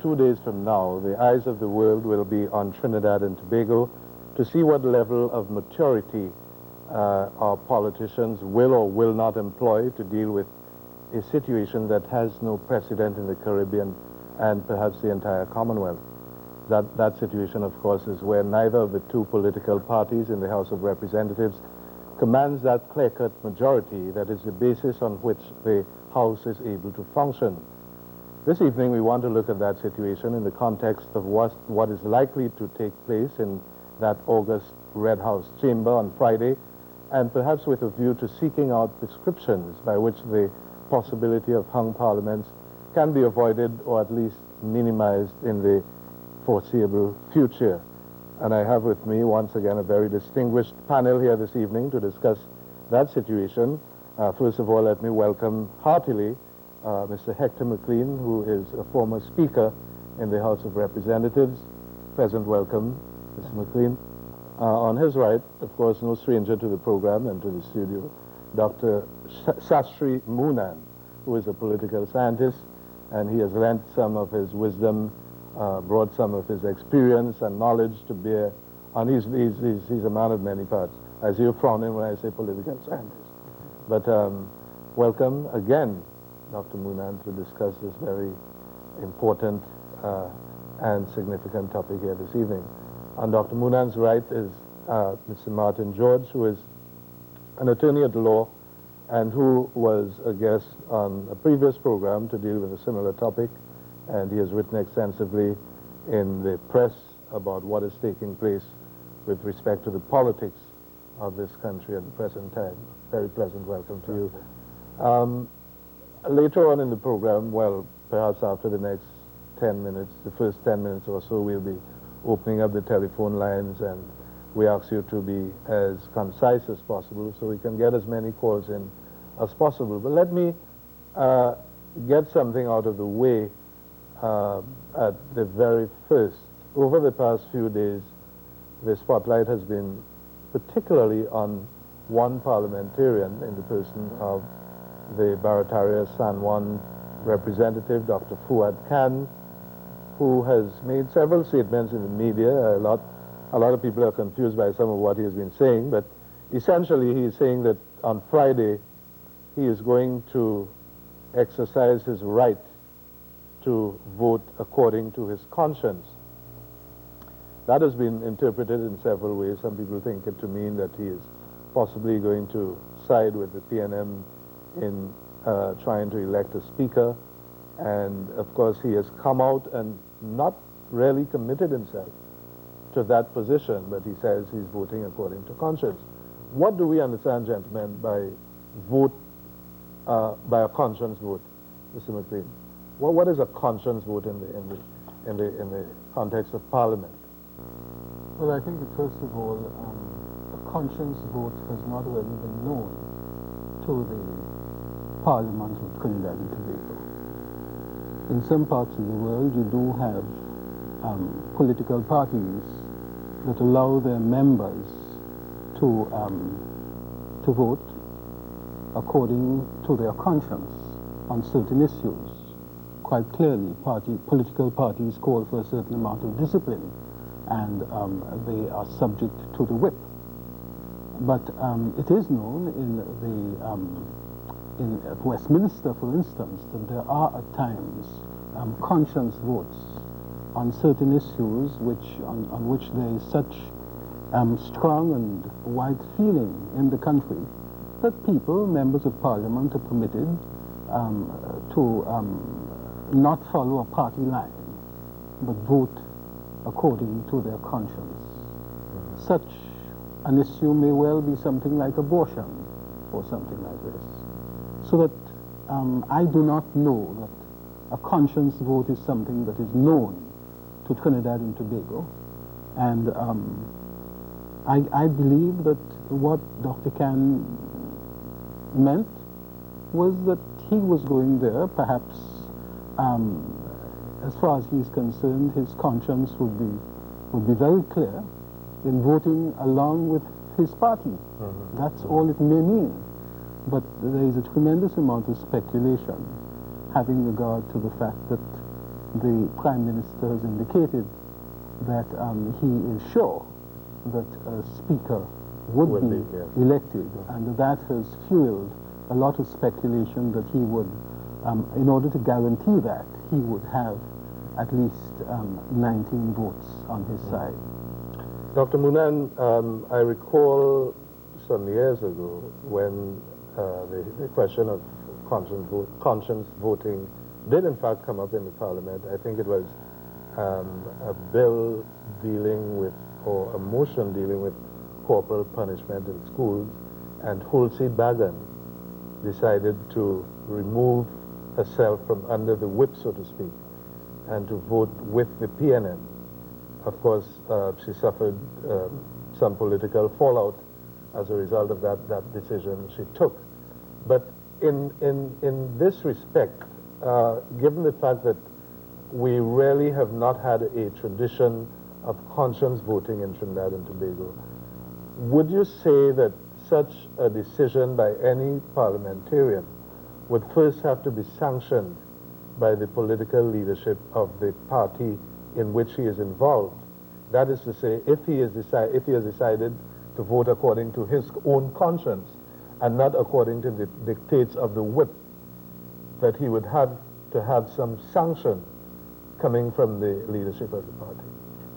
2 days from now, the eyes of the world will be on Trinidad and Tobago to see what level of maturity our politicians will or will not employ to deal with a situation that has no precedent in the Caribbean and perhaps the entire Commonwealth. That situation, of course, is where neither of the two political parties in the House of Representatives commands that clear-cut majority that is the basis on which the House is able to function. This evening we want to look at that situation in the context of what is likely to take place in that August Red House chamber on Friday, and perhaps with a view to seeking out prescriptions by which the possibility of hung parliaments can be avoided or at least minimized in the foreseeable future. And I have with me once again a very distinguished panel here this evening to discuss that situation. First of all, let me welcome heartily Mr. Hector McLean, who is a former Speaker in the House of Representatives. Present welcome, Mr. McLean. On his right, of course, no stranger to the program and to the studio, Dr. Sastry Moonan, who is a political scientist, and he has lent some of his wisdom, brought some of his experience and knowledge to bear on he's a man of many parts. I see you frowning when I say political scientist. But welcome again, Dr. Moonan, to discuss this very important and significant topic here this evening. On Dr. Moonan's right is Mr. Martin George, who is an attorney at law and who was a guest on a previous program to deal with a similar topic, and he has written extensively in the press about what is taking place with respect to the politics of this country at the present time. Very pleasant welcome to you. Later on in the program, well, perhaps after the next 10 minutes, the first 10 minutes or so, we'll be opening up the telephone lines, and we ask you to be as concise as possible so we can get as many calls in as possible. But let me get something out of the way at the very first. Over the past few days, the spotlight has been particularly on one parliamentarian in the person of the Barataria San Juan representative, Dr. Fuad Khan, who has made several statements in the media. A lot of people are confused by some of what he has been saying, but essentially he is saying that on Friday he is going to exercise his right to vote according to his conscience. That has been interpreted in several ways. Some people think it to mean that he is possibly going to side with the PNM in trying to elect a speaker. And of course he has come out and not really committed himself to that position, but he says he's voting according to conscience. What do we understand, gentlemen, by vote, by a conscience vote, Mr. McLean? What is a conscience vote in the context of Parliament? Well, I think that first of all, a conscience vote has not really been known to the Parliament of Trinidad and Tobago. In some parts of the world, you do have political parties that allow their members to vote according to their conscience on certain issues. Quite clearly, political parties call for a certain amount of discipline, and they are subject to the whip. But it is known in Westminster, for instance, that there are at times conscience votes on certain issues on which there is such strong and wide feeling in the country that people, members of Parliament, are permitted to not follow a party line, but vote according to their conscience. Such an issue may well be something like abortion or something like this. So that I do not know that a conscience vote is something that is known to Trinidad and Tobago. And I believe that what Dr. Khan meant was that he was going there, perhaps, as far as he is concerned, his conscience would be very clear in voting along with his party. That's all it may mean. But there is a tremendous amount of speculation having regard to the fact that the Prime Minister has indicated that he is sure that a Speaker would be elected, and that has fueled a lot of speculation that he would, in order to guarantee that, he would have at least 19 votes on his side. Dr. Moonan, I recall some years ago when the question of conscience voting did in fact come up in the Parliament. I think it was a bill dealing with, or a motion dealing with corporal punishment in schools, and Hulsi Bagan decided to remove herself from under the whip, so to speak, and to vote with the PNM. Of course, she suffered some political fallout as a result of that decision she took. But in this respect, given the fact that we really have not had a tradition of conscience voting in Trinidad and Tobago, would you say that such a decision by any parliamentarian would first have to be sanctioned by the political leadership of the party in which he is involved? That is to say, if he has decided to vote according to his own conscience and not according to the dictates of the whip, that he would have to have some sanction coming from the leadership of the party.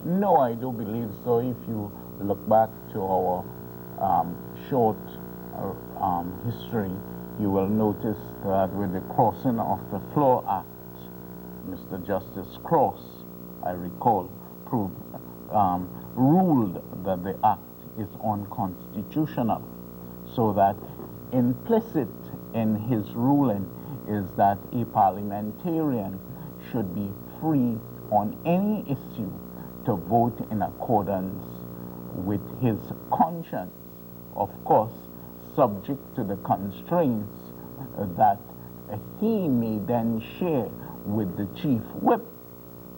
No, I don't believe so. If you look back to our short history, you will notice that with the crossing of the Floor Act, Mr. Justice Cross, I recall, ruled that the act is unconstitutional, so that implicit in his ruling is that a parliamentarian should be free on any issue to vote in accordance with his conscience, of course subject to the constraints that he may then share with the chief whip.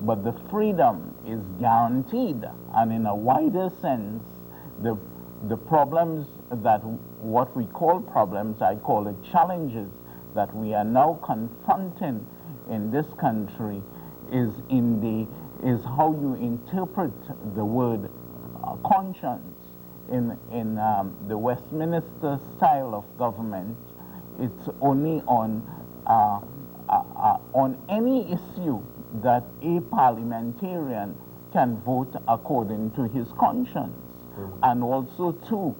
But the freedom is guaranteed, and in a wider sense, the problems that what we call problems, I call it challenges, that we are now confronting in this country is how you interpret the word conscience. In the Westminster style of government, it's only on any issue that a parliamentarian can vote according to his conscience. And also too,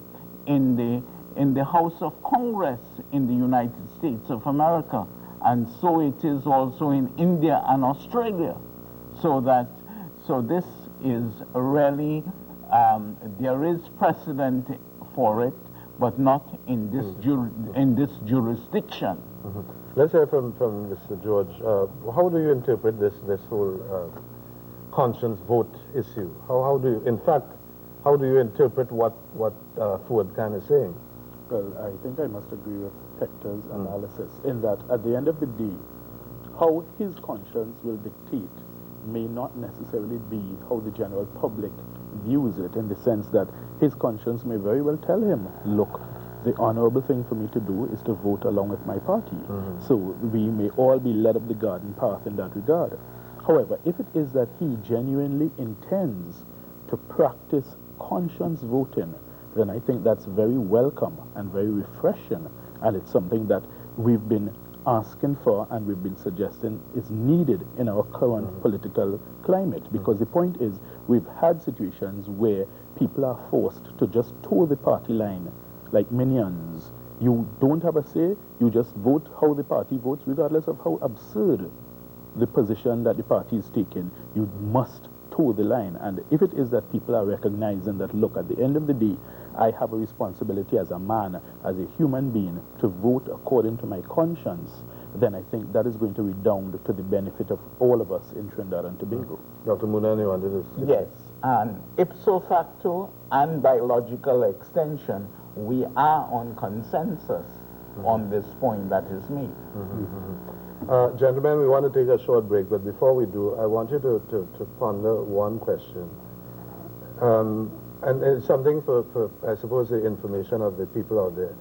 in the House of Congress in the United States of America, and so it is also in India and Australia. So this is really, there is precedent for it, but not in this in this jurisdiction. Let's hear from Mr. George. How do you interpret this whole conscience vote issue? How do you, in fact, how do you interpret what Ford Khan is saying? Well, I think I must agree with Hector's analysis in that at the end of the day, how his conscience will dictate may not necessarily be how the general public views it, in the sense that his conscience may very well tell him, look, the honorable thing for me to do is to vote along with my party. So we may all be led up the garden path in that regard. However, if it is that he genuinely intends to practice conscience voting, then I think that's very welcome and very refreshing, and it's something that we've been asking for and we've been suggesting is needed in our current political climate, because the point is we've had situations where people are forced to just toe the party line like minions. You don't have a say, you just vote how the party votes, regardless of how absurd the position that the party is taking. You must toe the line. And if it is that people are recognizing that, look, at the end of the day, I have a responsibility as a man, as a human being, to vote according to my conscience, then I think that is going to redound to the benefit of all of us in Trinidad and Tobago. Dr. Moonan, you wanted to say? Yes, and ipso facto and by logical extension, we are on consensus on this point that is made. Gentlemen, we want to take a short break, but before we do, I want you to ponder one question. And it's something for, I suppose, the information of the people out there.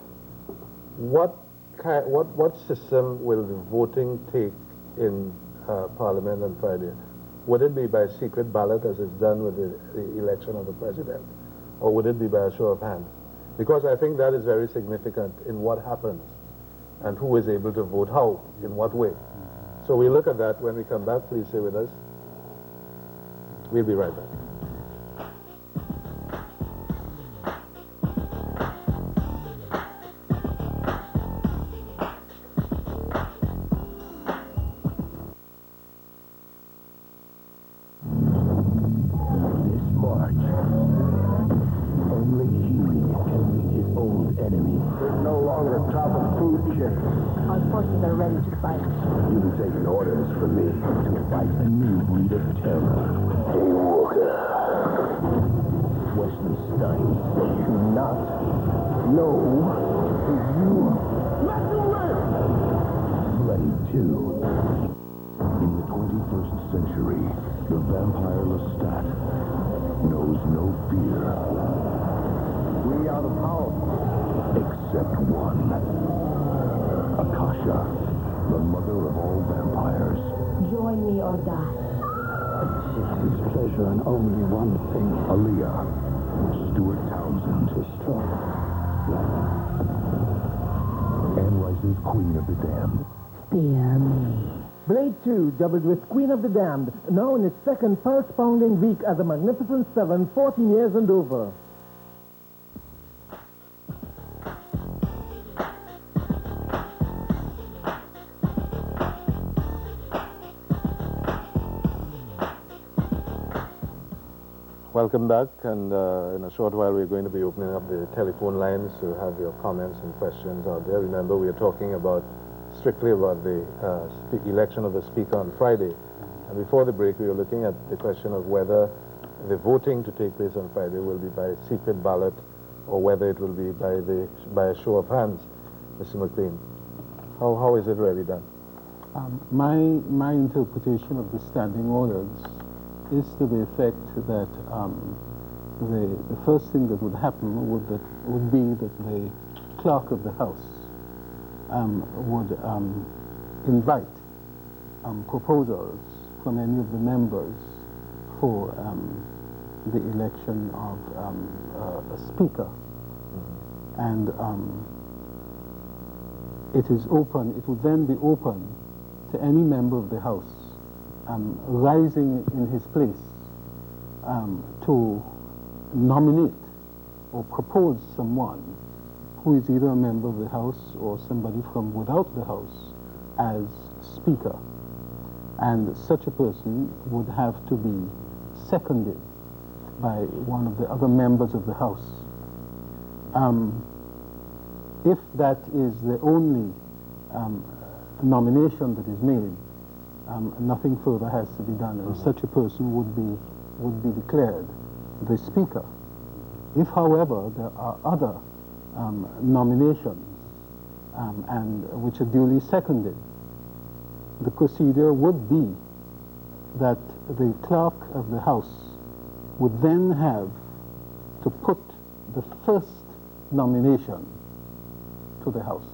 What system will the voting take in Parliament on Friday, would it be by secret ballot as is done with the election of the president, or would it be by a show of hands? Because I think that is very significant in what happens and who is able to vote how, in what way. So we look at that when we come back. Please stay with us. We'll be right back. Our forces are ready to fight. You'll be taking orders from me to fight a new breed of terror. Hey, Walker. Wesley Snipes do not know who you are. Let them live! Blade 2. In the 21st century, the vampire Lestat knows no fear. We are the powerful. Except one. Akasha, the mother of all vampires. Join me or die. His pleasure and only one thing. Aaliyah, Stuart Townsend. Destroy. Anne Rice's Queen of the Damned. Fear me. Blade 2, doubled with Queen of the Damned, now in its second pulse-pounding week at the Magnificent Seven, 14 years and over. Welcome back, and in a short while we're going to be opening up the telephone lines to have your comments and questions out there. Remember, we are talking strictly about the election of the Speaker on Friday. And before the break, we were looking at the question of whether the voting to take place on Friday will be by secret ballot or whether it will be by a show of hands. Mr. McLean, how is it really done? My interpretation of the standing orders is to the effect that the first thing that would happen would be that the clerk of the House would invite proposals from any of the members for the election of a speaker. And it would then be open to any member of the House rising in his place to nominate or propose someone who is either a member of the House or somebody from without the House as Speaker. And such a person would have to be seconded by one of the other members of the House. If that is the only nomination that is made, nothing further has to be done, and such a person would be declared the Speaker. If, however, there are other nominations and which are duly seconded, the procedure would be that the clerk of the House would then have to put the first nomination to the House.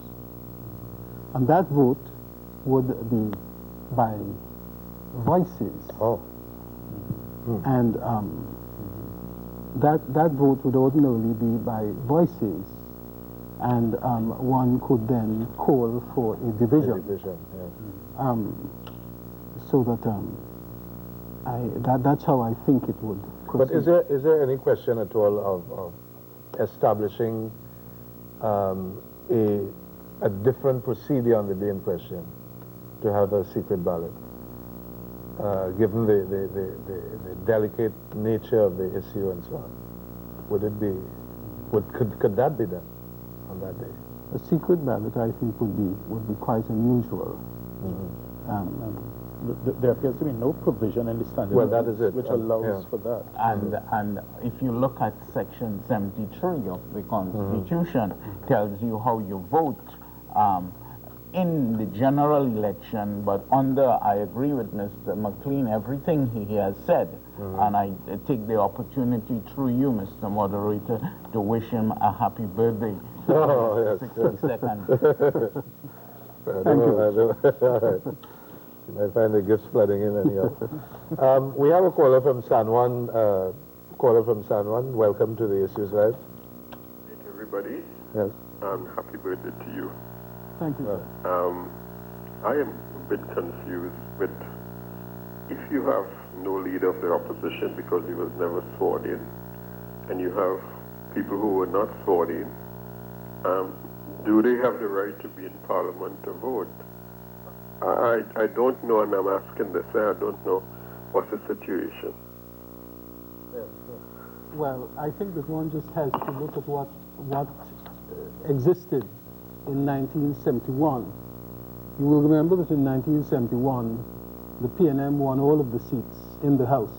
And that vote would be by voices. Oh. And that vote would ordinarily be by voices, and one could then call for a division. So that that's how I think it would proceed. But is there any question at all of establishing a different procedure on the day in question to have a secret ballot, given the delicate nature of the issue and so on? Could that be done on that day? A secret ballot, I think, would be quite unusual. There appears to be no provision in the standing orders which allows for that. And if you look at Section 73 of the Constitution, tells you how you vote in the general election, but I agree with Mr. McLean, everything he has said, and I take the opportunity through you, Mr. Moderator, to wish him a happy birthday. Oh, yes. 62nd. Thank you. You might find the gifts flooding in anyhow. We have a caller from San Juan. Welcome to the Issues Live. Hey, everybody. Yes. Happy birthday to you. Thank you. I am a bit confused with if you have no leader of the opposition because he was never sworn in, and you have people who were not sworn in, do they have the right to be in Parliament to vote? I don't know, and I'm asking this. I don't know what's the situation. Well, I think that one just has to look at what existed in 1971. You will remember that in 1971, the PNM won all of the seats in the House,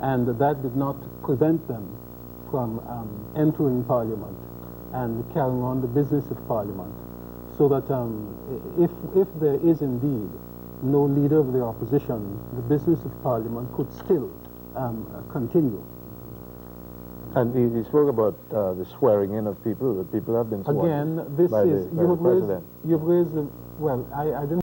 and that did not prevent them from entering Parliament and carrying on the business of Parliament. So that if there is indeed no leader of the opposition, the business of Parliament could still continue. And he spoke about the swearing in of people. The people have been sworn Again, this by is, the president. you've raised, well, I didn't